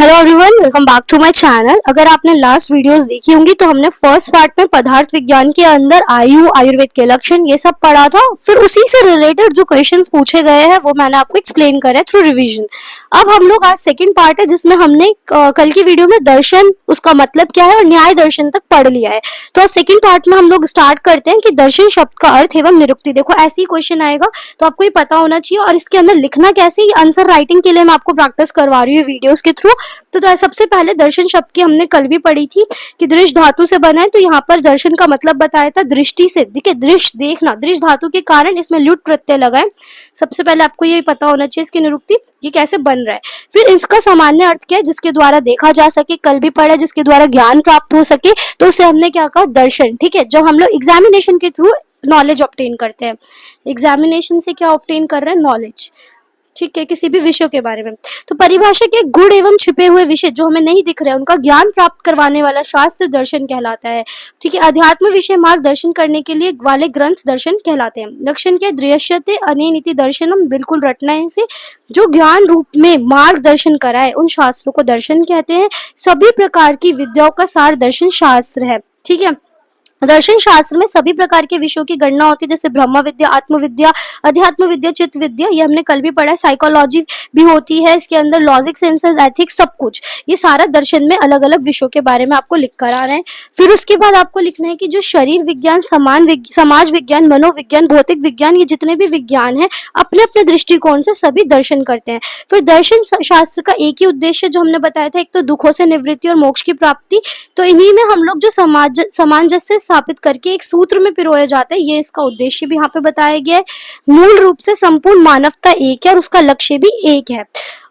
Hello everyone, welcome back to my channel. अगर आपने last videos देखी होंगी तो हमने फर्स्ट पार्ट में पदार्थ विज्ञान के अंदर आयु, आयुर्वेद के लक्षण ये सब पढ़ा था। फिर उसी से रिलेटेड जो क्वेश्चंस पूछे गए हैं वो मैंने आपको एक्सप्लेन करा थ्रू रिवीजन। अब हम लोग आज सेकंड पार्ट है जिसमें हमने कल की वीडियो में दर्शन, उसका मतलब क्या है और न्याय दर्शन तक पढ़ लिया है। तो आज सेकंड पार्ट में हम लोग स्टार्ट करते हैं कि दर्शन शब्द का अर्थ एवं निरुक्ति। देखो ऐसे ही क्वेश्चन आएगा तो आपको ये पता होना चाहिए, और इसके अंदर लिखना कैसे, ये आंसर राइटिंग के लिए मैं आपको प्रैक्टिस करवा रही हूँ वीडियोस के थ्रू। तो सबसे पहले दर्शन शब्द की हमने कल भी पढ़ी थी कि दृश्य धातु से बना है। तो यहाँ पर दर्शन का मतलब बताया था दृष्टि से, देखिए दृश्य देखना, दृश्य धातु के कारण इसमें लुट प्रत्यय लगा है। सबसे पहले आपको ये पता होना चाहिए इसकी निरुक्ति ये कैसे बन रहा है। फिर इसका सामान्य अर्थ क्या है, जिसके द्वारा देखा जा सके, कल भी पढ़ा, जिसके द्वारा ज्ञान प्राप्त हो सके, तो उसे हमने क्या कहा, दर्शन। ठीक है, जब हम लोग एग्जामिनेशन के थ्रू नॉलेज ऑब्टेन करते हैं, एग्जामिनेशन से क्या ऑब्टेन कर रहे हैं, नॉलेज। ठीक है, किसी भी विषय के बारे में। तो परिभाषा के गुण एवं छिपे हुए विषय जो हमें नहीं दिख रहे हैं उनका ज्ञान प्राप्त करवाने वाला शास्त्र दर्शन कहलाता है। ठीक है, अध्यात्म विषय मार्गदर्शन करने के लिए वाले ग्रंथ दर्शन कहलाते हैं। लक्षण के दृश्यते अनेनिति दर्शनम, बिल्कुल रटना है इसे। जो ज्ञान रूप में मार्गदर्शन कराए उन शास्त्रों को दर्शन कहते हैं। सभी प्रकार की विद्याओं का सार दर्शन शास्त्र है। ठीक है, दर्शन शास्त्र में सभी प्रकार के विषयों की गणना होती है, जैसे ब्रह्म विद्या, आत्मविद्या, अध्यात्म विद्या, चित्त विद्या, ये हमने कल भी पढ़ा है। साइकोलॉजी भी होती है इसके अंदर, लॉजिक, सेंसेस, एथिक्स, सब कुछ। ये सारा दर्शन में अलग अलग विषयों के बारे में आपको लिख कर आ रहे हैं। फिर उसके बाद आपको लिखना है कि जो शरीर विज्ञान, समाज विज्ञान, मनोविज्ञान, भौतिक विज्ञान, ये जितने भी विज्ञान है अपने अपने दृष्टिकोण से सभी दर्शन करते हैं। फिर दर्शन शास्त्र का एक ही उद्देश्य जो हमने बताया था, एक तो दुखों से निवृत्ति और मोक्ष की प्राप्ति। तो इन्हीं में हम लोग जो सामंजस्य स्थापित करके एक सूत्र में पिरोए जाते हैं, ये इसका उद्देश्य भी यहाँ पे बताया गया है। मूल रूप से संपूर्ण मानवता एक है और उसका लक्ष्य भी एक है।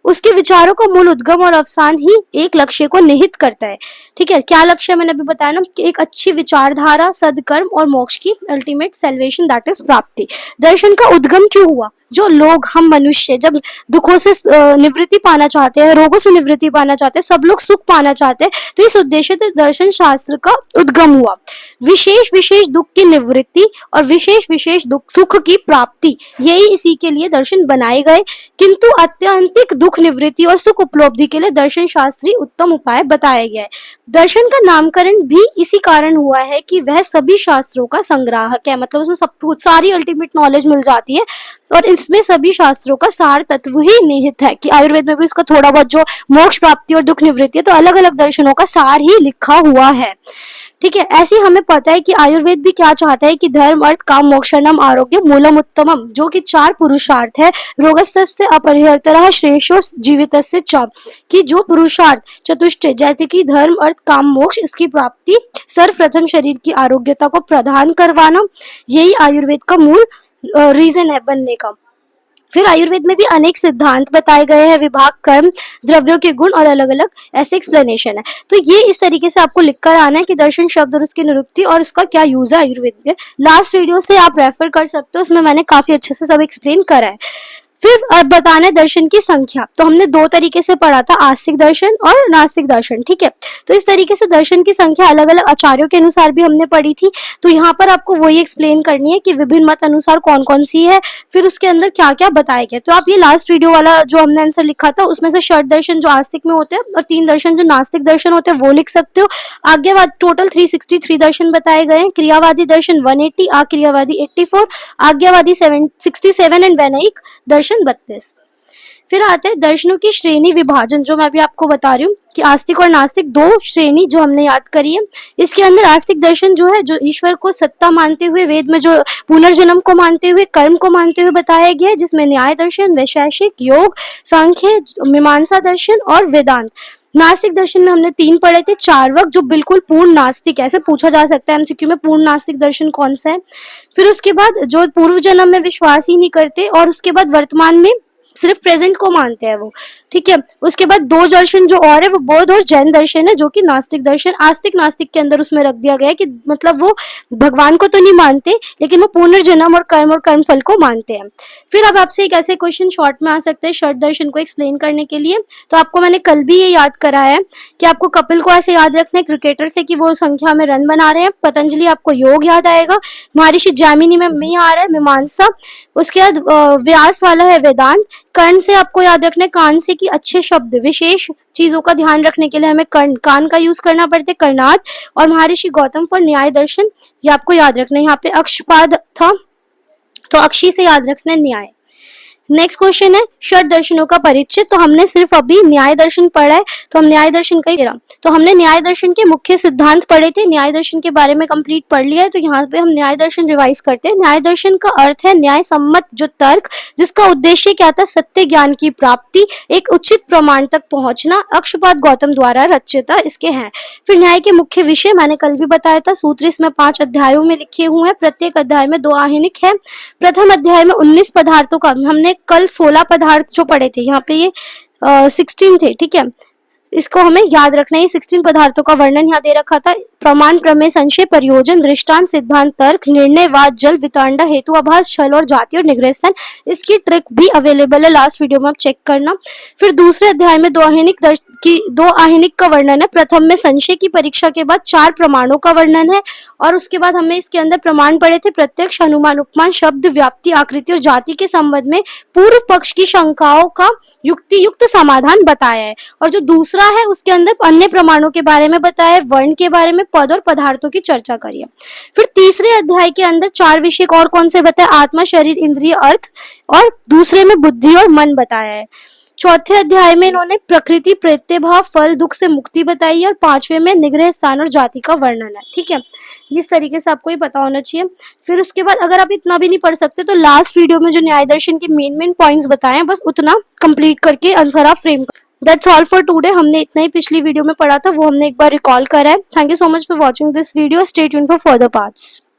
उसके विचारों का मूल उद्गम और अवसान ही एक लक्ष्य को निहित करता है। ठीक है, क्या लक्ष्य मैंने अभी बताया ना, कि एक अच्छी विचारधारा, सदकर्म और मोक्ष की अल्टीमेट सैल्वेशन, दैट इज प्राप्ति। दर्शन का उद्गम क्यों हुआ, जो लोग, हम मनुष्य जब दुखों से निवृत्ति पाना चाहते हैं, रोगों से निवृत्ति पाना चाहते हैं, सब लोग सुख पाना चाहते हैं, तो इस उद्देश्य से दर्शन शास्त्र का उद्गम हुआ। विशेष विशेष दुख की निवृत्ति और विशेष विशेष दुख सुख की प्राप्ति, यही इसी के लिए दर्शन बनाए गए। किंतु अत्यंतिक दुख निवृत्ति और सुख उपलब्धि के लिए दर्शन शास्त्री उत्तम उपाय बताया गया है। दर्शन का नामकरण भी इसी कारण हुआ है कि वह सभी शास्त्रों का संग्राहक है, मतलब उसमें सब कुछ, सारी अल्टीमेट नॉलेज मिल जाती है और इसमें सभी शास्त्रों का सार तत्व ही निहित है। कि आयुर्वेद में भी इसका थोड़ा बहुत जो मोक्ष प्राप्ति और दुख निवृत्ति है, तो अलग अलग दर्शनों का सार ही लिखा हुआ है। ठीक है, ऐसे हमें पता है कि आयुर्वेद भी क्या चाहता है कि धर्म, अर्थ, काम, मोक्षणम, आरोग्य, मूलम उत्तमम, जो कि 4 पुरुषार्थ है। रोगस्तस्य अपरिहर्तरः श्रेष्ठो जीवितस्य च, कि जो पुरुषार्थ चतुष्टय जैसे कि धर्म, अर्थ, काम, मोक्ष, इसकी प्राप्ति, सर्वप्रथम शरीर की आरोग्यता को प्रदान करवाना, यही आयुर्वेद का मूल रीजन है बनने का। फिर आयुर्वेद में भी अनेक सिद्धांत बताए गए हैं, विभाग, कर्म, द्रव्यों के गुण और अलग अलग ऐसे एक्सप्लेनेशन है। तो ये इस तरीके से आपको लिखकर आना है कि दर्शन शब्द और उसकी निरुक्ति और उसका क्या यूज है आयुर्वेद में। लास्ट वीडियो से आप रेफर कर सकते हो, उसमें मैंने काफी अच्छे से सब एक्सप्लेन करा है। फिर अब बताना है दर्शन की संख्या। तो हमने 2 तरीके से पढ़ा था, आस्तिक दर्शन और नास्तिक दर्शन। ठीक है, तो इस तरीके से दर्शन की संख्या अलग अलग आचार्यों के अनुसार भी हमने पढ़ी थी। तो यहाँ पर आपको वही एक्सप्लेन करनी है कि विभिन्न मत अनुसार कौन कौन सी है, फिर उसके अंदर क्या क्या बताया गया। तो आप ये लास्ट वीडियो वाला जो हमने आंसर लिखा था उसमें से षट दर्शन जो आस्तिक में होते हैं और 3 दर्शन जो नास्तिक दर्शन होते हैं वो लिख सकते हो। आज्ञावादी टोटल 363 दर्शन बताए गए हैं। क्रियावादी दर्शन 180, अक्रियावादी 84, आज्ञावादी 67 एंड वैनयिक दर्शन 32। फिर आते हैं दर्शनों की श्रेणी विभाजन, जो मैं अभी आपको बता रही हूँ कि आस्तिक और नास्तिक 2 श्रेणी जो हमने याद करी है। इसके अंदर आस्तिक दर्शन जो है, जो ईश्वर को सत्ता मानते हुए, वेद में जो पुनर्जन्म को मानते हुए, कर्म को मानते हुए बताया गया है, जिसमें न्याय दर्शन, वैशेषिक, योग, सांख्य, मीमांसा दर्शन और वेदांत। नास्तिक दर्शन में हमने 3 पढ़े थे, चार्वाक जो बिल्कुल पूर्ण नास्तिक, ऐसे पूछा जा सकता है एमसीक्यू में, पूर्ण नास्तिक दर्शन कौन सा है। फिर उसके बाद जो पूर्व जन्म में विश्वास ही नहीं करते, और उसके बाद वर्तमान में सिर्फ प्रेजेंट को मानते हैं वो। ठीक है, उसके बाद 2 दर्शन जो और है वो बौद्ध और जैन दर्शन है, जो कि नास्तिक दर्शन, आस्तिक नास्तिक के अंदर उसमें रख दिया गया है कि मतलब वो भगवान को तो नहीं मानते लेकिन वो पुनर्जन्म और कर्म फल को मानते हैं। फिर अब आपसे एक ऐसे क्वेश्चन शॉर्ट में आ सकते हैं षट दर्शन को एक्सप्लेन करने के लिए। तो आपको मैंने कल भी ये याद कराया है कि आपको कपिल को ऐसे याद रखना है क्रिकेटर से कि वो संख्या में रन बना रहे हैं। पतंजलि आपको योग याद आएगा, महर्षि जैमिनी में मी आ रहा है, मीमांसा उसके बाद व्यास वाला है वेदांत। कर्ण से आपको याद रखना है, कान से कि अच्छे शब्द, विशेष चीजों का ध्यान रखने के लिए हमें कान का यूज करना पड़ता है, कर्णाद। और महर्षि गौतम फॉर न्याय दर्शन, ये आपको याद रखना है। यहाँ पे अक्षपाद था तो अक्षी से याद रखना है न्याय। नेक्स्ट क्वेश्चन है षट दर्शनों का परिचय। तो हमने सिर्फ अभी न्याय दर्शन पढ़ा है, तो हम न्याय दर्शन का ही तो हमने न्याय दर्शन के मुख्य सिद्धांत पढ़े थे, न्याय दर्शन के बारे में कंप्लीट पढ़ लिया है। तो यहाँ पे हम न्याय दर्शन रिवाइज करते हैं। न्याय दर्शन का अर्थ है न्याय सम्मत जो तर्क, जिसका उद्देश्य क्या था, सत्य ज्ञान की प्राप्ति, एक उचित प्रमाण तक पहुंचना। अक्षपाद गौतम द्वारा रचित इसके हैं। फिर न्याय के मुख्य विषय मैंने कल भी बताया था, सूत्र इसमें 5 अध्यायों में लिखे हुए हैं, प्रत्येक अध्याय में 2 आह्निक है। प्रथम अध्याय में 19 पदार्थों का, हमने कल 16 पदार्थ जो पढ़े थे, यहाँ पे ये 16 थे, ठीक है, इसको हमें याद रखना है। 16 पदार्थों का वर्णन यहाँ दे रखा था। प्रमाण, प्रमेय, संशय, प्रयोजन, दृष्टांत, सिद्धांत, तर्क, निर्णय, वाद, जल, वितंडा, हेतु, आभास, छल और जाति और निग्रह स्थान। इसकी ट्रिक भी अवेलेबल है, लास्ट वीडियो में आप चेक करना। फिर दूसरे अध्याय में 2 आह्निक का वर्णन है। प्रथम में संशय की परीक्षा के बाद 4 प्रमाणों का वर्णन है, और उसके बाद हमें इसके अंदर प्रमाण पढ़े थे, प्रत्यक्ष, अनुमान, उपमान, शब्द, व्याप्ति, आकृति और जाति के संबंध में पूर्व पक्ष की शंकाओं का युक्ति युक्त समाधान बताया है। और जो दूसरा है उसके अंदर अन्य प्रमाणों के बारे में बताया, वर्ण के बारे में, पद और पदार्थों की चर्चा करिए। फिर तीसरे अध्याय के अंदर 4 विषय और कौन से बताए, आत्मा, शरीर, इंद्रिय, अर्थ, और दूसरे में बुद्धि और मन बताया है। चौथे अध्याय में इन्होंने प्रकृति, प्रत्यभाव, फल, दुख से मुक्ति बताई है, और 5वें में निग्रह स्थान और जाति का वर्णन है। ठीक है, इस तरीके से आपको ये पता होना चाहिए। फिर उसके बाद अगर आप इतना भी नहीं पढ़ सकते तो लास्ट वीडियो में जो न्याय दर्शन के मेन पॉइंट्स बताए हैं, बस उतना कंप्लीट करके आंसर आप फ्रेम कर। That's all for today. हमने इतना ही पिछली वीडियो में पढ़ा था, वो हमने एक बार रिकॉल करा है। Thank you so much for watching this video. Stay tuned for further parts.